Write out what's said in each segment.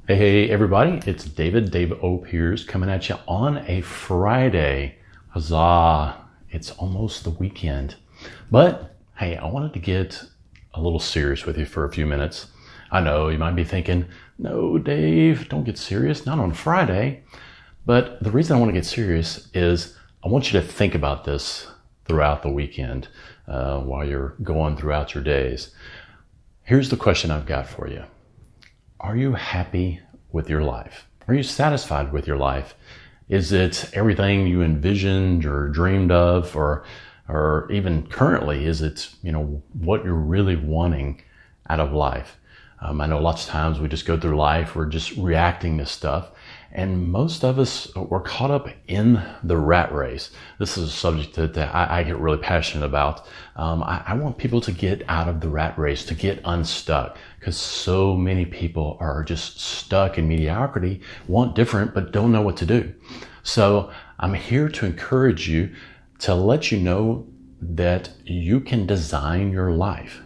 Hey everybody, it's DailyDaveaux here coming at you on a Friday. Huzzah, it's almost the weekend. But hey, I wanted to get a little serious with you for a few minutes. I know you might be thinking, no Dave, don't get serious, not on Friday. But the reason I want to get serious is I want you to think about this throughout the weekend while you're going throughout your days. Here's the question I've got for you. Are you happy with your life? Are you satisfied with your life? Is it everything you envisioned or dreamed of, or even currently, is it, what you're really wanting out of life? I know lots of times we just go through life, we're just reacting to stuff. And most of us, we're caught up in the rat race. This is a subject that I get really passionate about. I want people to get out of the rat race, to get unstuck, because so many people are just stuck in mediocrity, want different, but don't know what to do. So I'm here to encourage you, to let you know that you can design your life.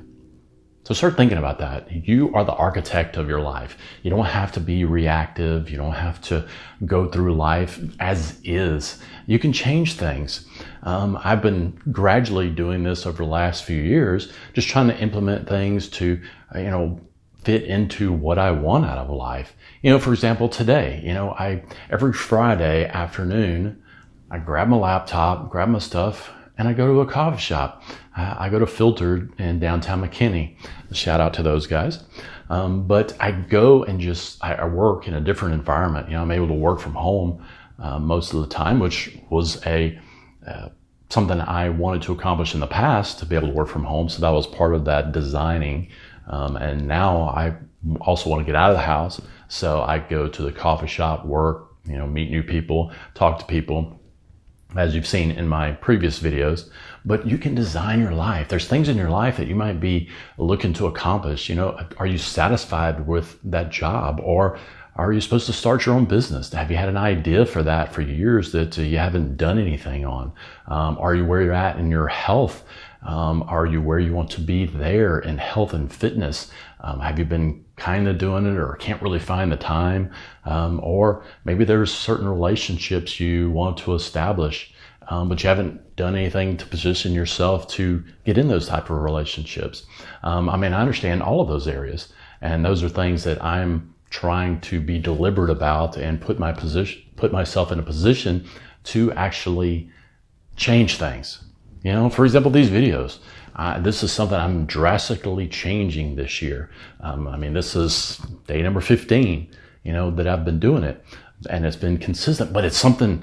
So start thinking about that. You are the architect of your life. You don't have to be reactive. You don't have to go through life as is. You can change things. I've been gradually doing this over the last few years, just trying to implement things to, fit into what I want out of life. For example, today, every Friday afternoon, I grab my laptop, grab my stuff, and I go to a coffee shop. I go to Filtered in downtown McKinney. Shout out to those guys. But I go and I work in a different environment. I'm able to work from home most of the time, which was something I wanted to accomplish in the past, to be able to work from home. So that was part of that designing. And now I also want to get out of the house. So I go to the coffee shop, work, meet new people, talk to people, as you've seen in my previous videos. But you can design your life. There's things in your life that you might be looking to accomplish. Are you satisfied with that job? Or are you supposed to start your own business? Have you had an idea for that for years that you haven't done anything on? Are you where you're at in your health? Are you where you want to be there in health and fitness? Have you been kind of doing it, or can't really find the time? Or maybe there's certain relationships you want to establish, but you haven't done anything to position yourself to get in those type of relationships. I understand all of those areas, and those are things that I'm trying to be deliberate about and put myself in a position to actually change things. For example, these videos. This is something I'm drastically changing this year. This is day number 15, that I've been doing it, and it's been consistent, but it's something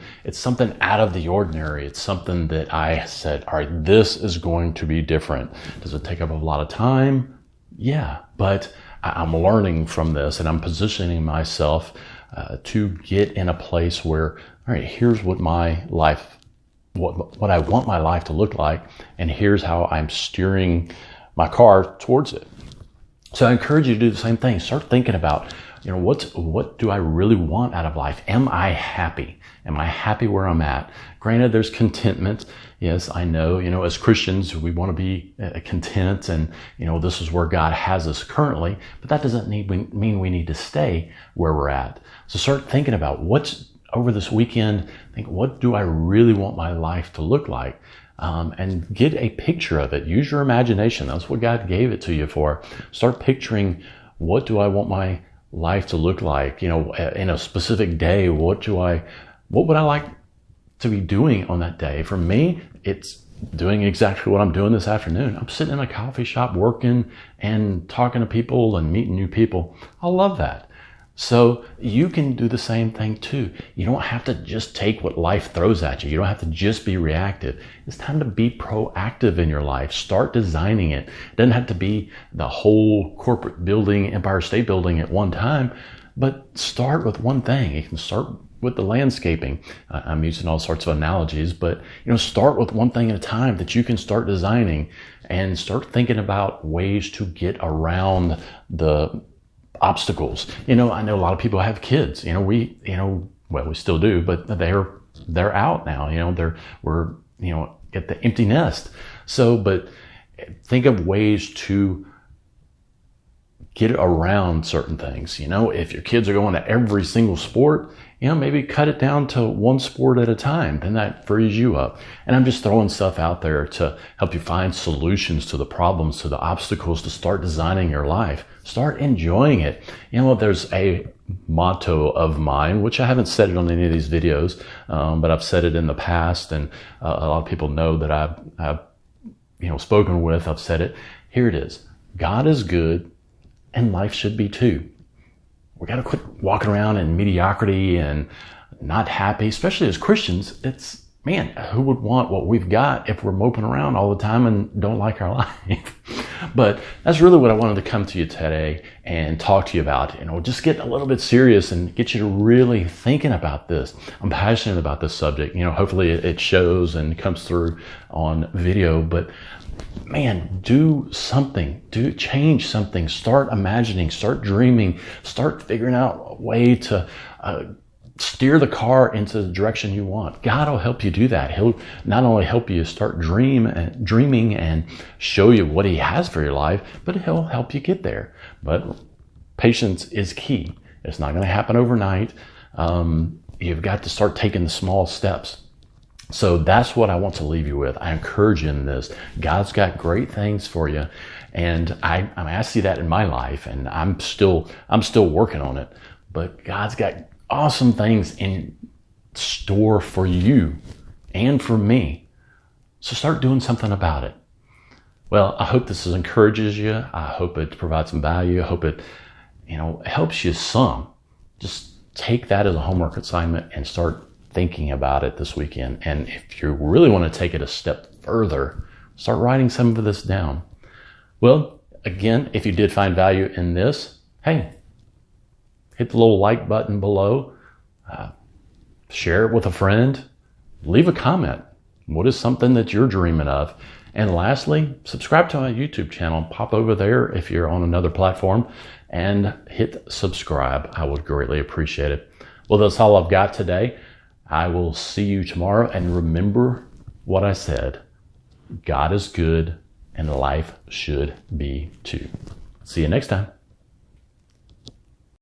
out of the ordinary. It's something that I said, all right, this is going to be different. Does it take up a lot of time? Yeah, but I'm learning from this, and I'm positioning myself to get in a place where, all right, here's what my life, what I want my life to look like, and here's how I'm steering my car towards it. So I encourage you to do the same thing. Start thinking about, what do I really want out of life? Am I happy? Am I happy where I'm at? Granted, there's contentment. Yes, I know, as Christians, we want to be content, and, this is where God has us currently, but that doesn't mean we need to stay where we're at. So start thinking about over this weekend, think, what do I really want my life to look like? And get a picture of it. Use your imagination. That's what God gave it to you for. Start picturing, what do I want my life to look like? In a specific day, what would I like to be doing on that day? For me, it's doing exactly what I'm doing this afternoon. I'm sitting in a coffee shop working and talking to people and meeting new people. I love that. So you can do the same thing too. You don't have to just take what life throws at you. You don't have to just be reactive. It's time to be proactive in your life. Start designing it. It doesn't have to be the whole corporate building, Empire State Building at one time, but start with one thing. You can start with the landscaping. I'm using all sorts of analogies, but start with one thing at a time that you can start designing, and start thinking about ways to get around the obstacles. I know a lot of people have kids. We still do, but they're out now. We're at the empty nest. So, but think of ways to get around certain things. You know, if your kids are going to every single sport, you know, maybe cut it down to one sport at a time. Then that frees you up. And I'm just throwing stuff out there to help you find solutions to the problems, to the obstacles, to start designing your life. Start enjoying it. You know, there's a motto of mine, which I haven't said it on any of these videos, but I've said it in the past, and a lot of people know that I've spoken with. I've said it. Here it is. God is good, and life should be too. We got to quit walking around in mediocrity and not happy, especially as Christians. It's, man, who would want what we've got if we're moping around all the time and don't like our life? But that's really what I wanted to come to you today and talk to you about. You know, just get a little bit serious and get you to really thinking about this. I'm passionate about this subject. You know, hopefully it shows and comes through on video, but man, do something, change something, start imagining, start dreaming, start figuring out a way to steer the car into the direction you want. God will help you do that. He'll not only help you start dreaming and show you what he has for your life, but he'll help you get there. But patience is key. It's not going to happen overnight. You've got to start taking the small steps. So that's what I want to leave you with. I encourage you in this. God's got great things for you. And I see that in my life, and I'm still working on it. But God's got awesome things in store for you and for me. So start doing something about it. Well, I hope this encourages you. I hope it provides some value. I hope it, helps you some. Just take that as a homework assignment and start thinking about it this weekend. And if you really want to take it a step further, start writing some of this down. Well, again, if you did find value in this, hey, hit the little like button below, share it with a friend, leave a comment. What is something that you're dreaming of? And lastly, subscribe to my YouTube channel. Pop over there if you're on another platform and hit subscribe. I would greatly appreciate it. Well, that's all I've got today. I will see you tomorrow, and remember what I said. God is good, and life should be too. See you next time.